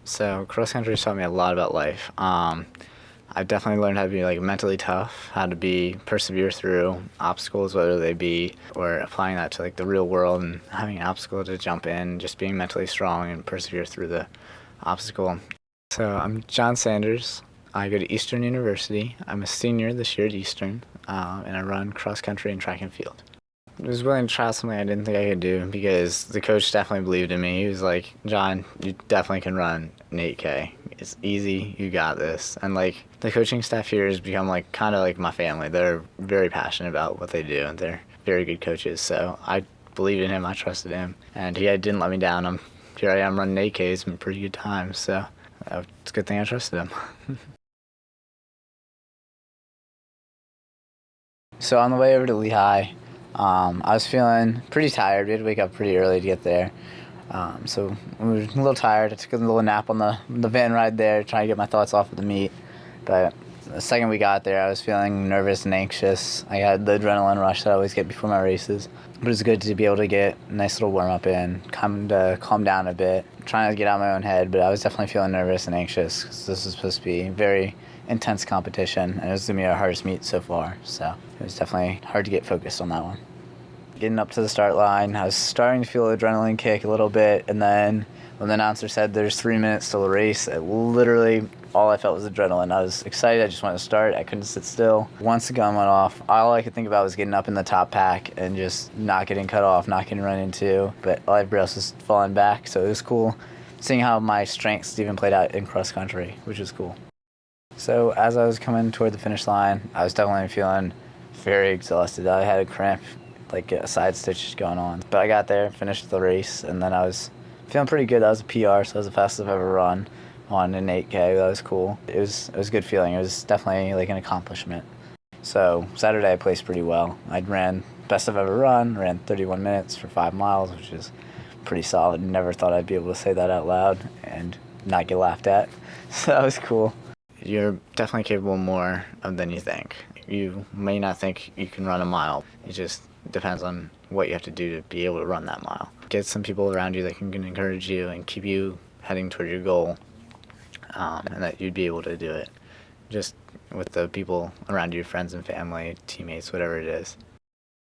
So cross country taught me a lot about life. I've definitely learned how to be like mentally tough, how to be persevere through obstacles, whether they be or applying that to like the real world and having an obstacle to jump in, just being mentally strong and persevere through the obstacle. So I'm John Sanders. I go to Eastern University. I'm a senior this year at Eastern, and I run cross country and track and field. I was willing to try something I didn't think I could do because the coach definitely believed in me. He was like, John, you definitely can run an 8K. It's easy. You got this. And like the coaching staff here has become like kind of like my family. They're very passionate about what they do and they're very good coaches. So I believed in him. I trusted him. And he didn't let me down. Here I am running 8Ks in pretty good times. So it's a good thing I trusted him. So on the way over to Lehigh, I was feeling pretty tired. We had to wake up pretty early to get there. So we were a little tired. I took a little nap on the van ride there, trying to get my thoughts off of the meet. But the second we got there, I was feeling nervous and anxious. I had the adrenaline rush that I always get before my races. But it was good to be able to get a nice little warm-up in, calm down a bit, trying to get out of my own head. But I was definitely feeling nervous and anxious because this was supposed to be very intense competition, and it was going to be our hardest meet so far. So it was definitely hard to get focused on that one. Getting up to the start line, I was starting to feel adrenaline kick a little bit, and then when the announcer said there's 3 minutes till the race, literally all I felt was adrenaline. I was excited. I just wanted to start. I couldn't sit still. Once the gun went off, all I could think about was getting up in the top pack and just not getting cut off, not getting run into. But everybody else was falling back, so it was cool seeing how my strengths even played out in cross country, which was cool. So as I was coming toward the finish line, I was definitely feeling very exhausted. I had a cramp, like a side stitch going on. But I got there, finished the race, and then I was feeling pretty good. That was a PR, so that was the fastest I've ever run on an 8K. That was cool. It was a good feeling. It was definitely like an accomplishment. So Saturday I placed pretty well. I ran best I've ever run, ran 31 minutes for 5 miles, which is pretty solid. Never thought I'd be able to say that out loud and not get laughed at. So that was cool. You're definitely capable more than you think. You may not think you can run a mile. It just depends on what you have to do to be able to run that mile. Get some people around you that can encourage you and keep you heading toward your goal, and that you'd be able to do it. Just with the people around you, friends and family, teammates, whatever it is.